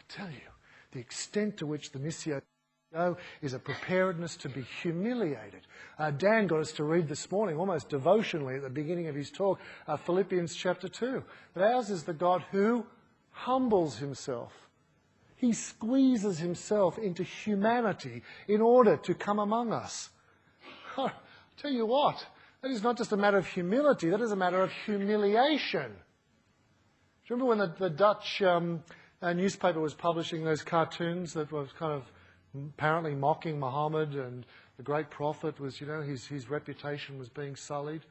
tell you, the extent to which the Missio go is a preparedness to be humiliated. Dan got us to read this morning, almost devotionally at the beginning of his talk, Philippians chapter 2. But ours is the God who humbles himself. He squeezes himself into humanity in order to come among us. I'll tell you what, that is not just a matter of humility, that is a matter of humiliation. Do you remember when the Dutch newspaper was publishing those cartoons that was kind of apparently mocking Muhammad, and the great prophet was, his reputation was being sullied?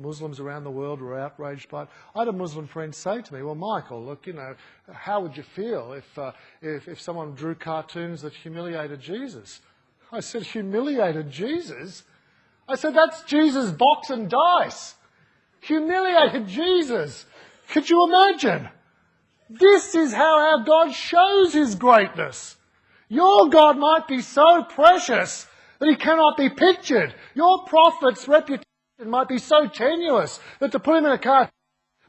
Muslims around the world were outraged by it. I had a Muslim friend say to me, well, Michael, look, how would you feel if someone drew cartoons that humiliated Jesus? I said, humiliated Jesus? I said, that's Jesus' box and dice. Humiliated Jesus. Could you imagine? This is how our God shows his greatness. Your God might be so precious that he cannot be pictured. Your prophet's reputation might be so tenuous that to put him in a car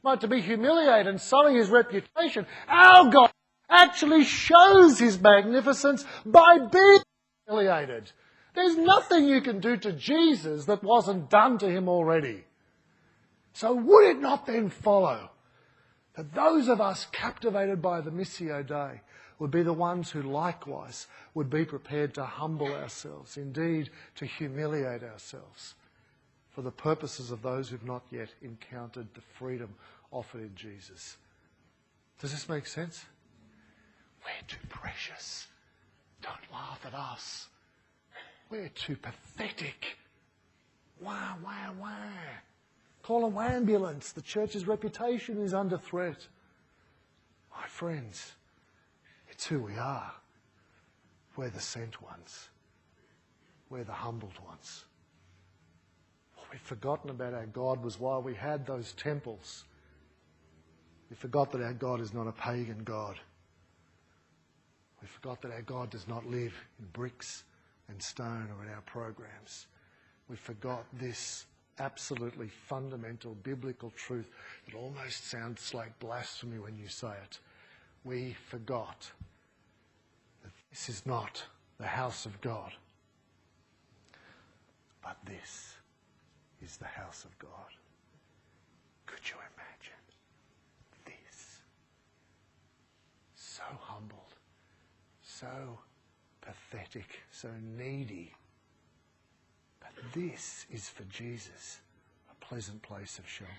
might to be humiliated and sully his reputation. Our God actually shows his magnificence by being humiliated. There's nothing you can do to Jesus that wasn't done to him already. So would it not then follow that those of us captivated by the Missio Dei would be the ones who likewise would be prepared to humble ourselves, indeed to humiliate ourselves, for the purposes of those who've not yet encountered the freedom offered in Jesus. Does this make sense? We're too precious. Don't laugh at us. We're too pathetic. Wah, wah, wah. Call an ambulance. The church's reputation is under threat. My friends, it's who we are. We're the sent ones. We're the humbled ones. What we've forgotten about our God was why we had those temples. We forgot that our God is not a pagan God. We forgot that our God does not live in bricks and stone or in our programs. We forgot this absolutely fundamental biblical truth that almost sounds like blasphemy when you say it. We forgot that this is not the house of God, but this is the house of God. Could you imagine this? So humbled, so pathetic, so needy. But this is for Jesus a pleasant place of shelter.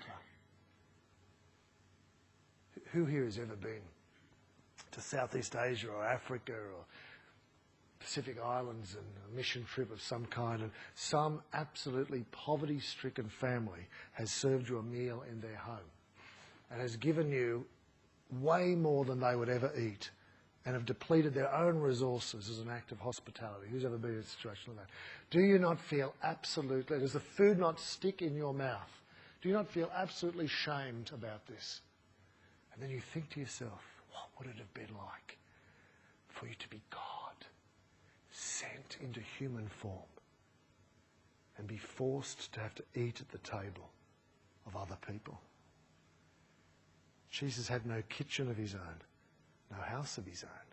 Who here has ever been to Southeast Asia or Africa or Pacific Islands and a mission trip of some kind, and some absolutely poverty-stricken family has served you a meal in their home and has given you way more than they would ever eat and have depleted their own resources as an act of hospitality? Who's ever been in a situation like that? Do you not feel absolutely, does the food not stick in your mouth? Do you not feel absolutely shamed about this? And then you think to yourself, what would it have been like for you to be God, sent into human form, and be forced to have to eat at the table of other people? Jesus had no kitchen of his own, no house of his own.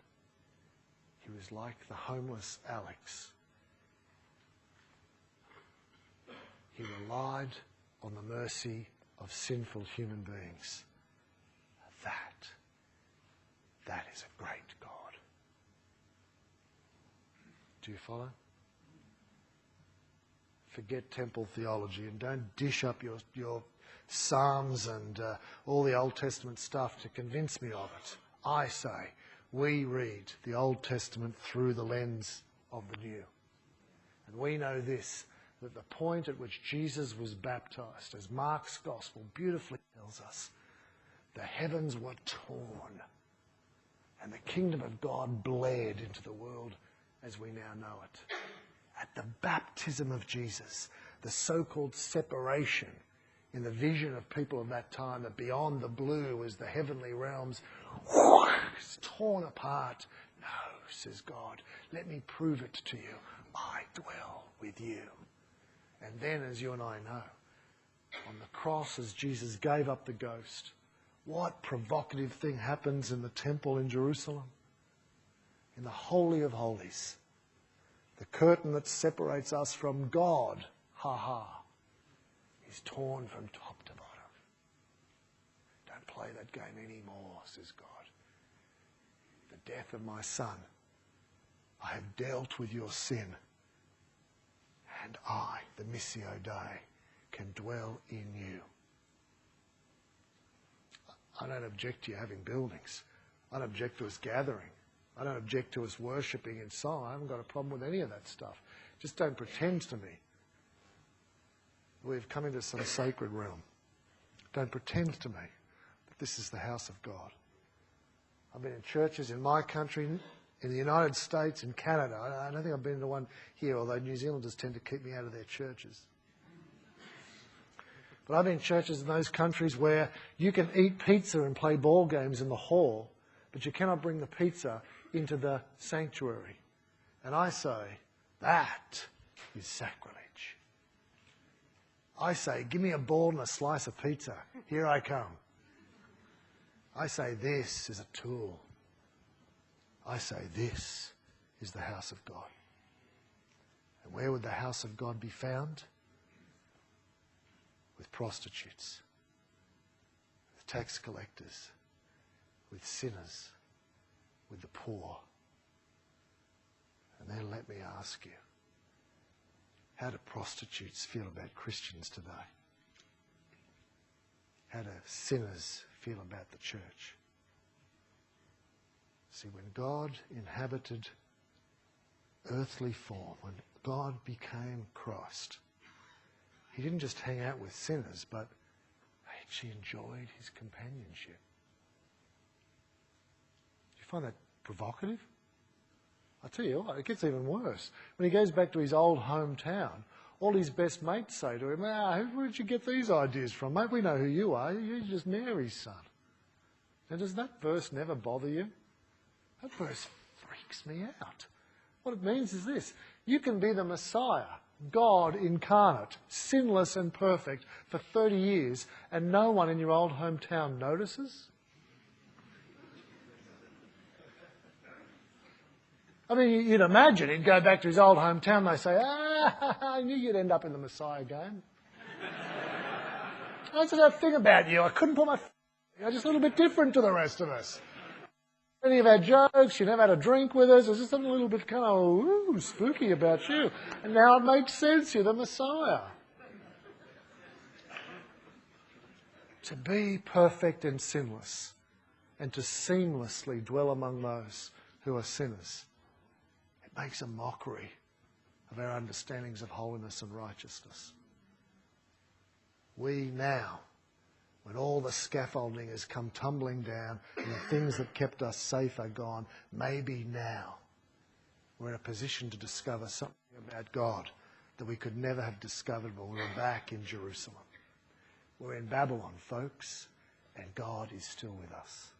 He was like the homeless Alex. He relied on the mercy of sinful human beings. That is a great God. Do you follow? Forget temple theology and don't dish up your Psalms and all the Old Testament stuff to convince me of it. I say, we read the Old Testament through the lens of the New. And we know this, that the point at which Jesus was baptized, as Mark's Gospel beautifully tells us, the heavens were torn and the kingdom of God bled into the world as we now know it. At the baptism of Jesus, the so-called separation in the vision of people of that time, that beyond the blue was the heavenly realms, it's torn apart. No, says God, let me prove it to you. I dwell with you. And then, as you and I know, on the cross, as Jesus gave up the ghost, What provocative thing happens in the temple in Jerusalem? In the Holy of Holies. The curtain that separates us from God, is torn from top to bottom. Don't play that game anymore, says God. The death of my Son, I have dealt with your sin, and I, the Missio Dei, can dwell in you. I don't object to you having buildings. I don't object to us gathering. I don't object to us worshipping in song. I haven't got a problem with any of that stuff. Just don't pretend to me we've come into some sacred realm. Don't pretend to me that this is the house of God. I've been in churches in my country, in the United States, in Canada. I don't think I've been to one here, although New Zealanders tend to keep me out of their churches. But I've been in churches in those countries where you can eat pizza and play ball games in the hall, but you cannot bring the pizza into the sanctuary. And I say, that is sacrilege. I say, give me a ball and a slice of pizza. Here I come. I say, this is a tool. I say, this is the house of God. And where would the house of God be found? With prostitutes, with tax collectors, with sinners, with the poor. And then let me ask you, how do prostitutes feel about Christians today? How do sinners feel about the church? See, when God inhabited earthly form, when God became Christ, he didn't just hang out with sinners, but actually enjoyed his companionship. Do you find that provocative? I tell you what, it gets even worse. When he goes back to his old hometown, all his best mates say to him, where did you get these ideas from, mate? We know who you are. You're just Mary's son. Now, does that verse never bother you? That verse freaks me out. What it means is this: you can be the Messiah, God incarnate, sinless and perfect, for 30 years, and no one in your old hometown notices? I mean, you'd imagine he'd go back to his old hometown, they say, I knew you'd end up in the Messiah game. That's that thing about you. I couldn't put my... You're just a little bit different to the rest of us. Any of our jokes, you never had a drink with us. There's just something a little bit kind of spooky about you. And now it makes sense. You're the Messiah. To be perfect and sinless, and to seamlessly dwell among those who are sinners, it makes a mockery of our understandings of holiness and righteousness. We now, when all the scaffolding has come tumbling down and the things that kept us safe are gone, maybe now we're in a position to discover something about God that we could never have discovered when we were back in Jerusalem. We're in Babylon, folks, and God is still with us.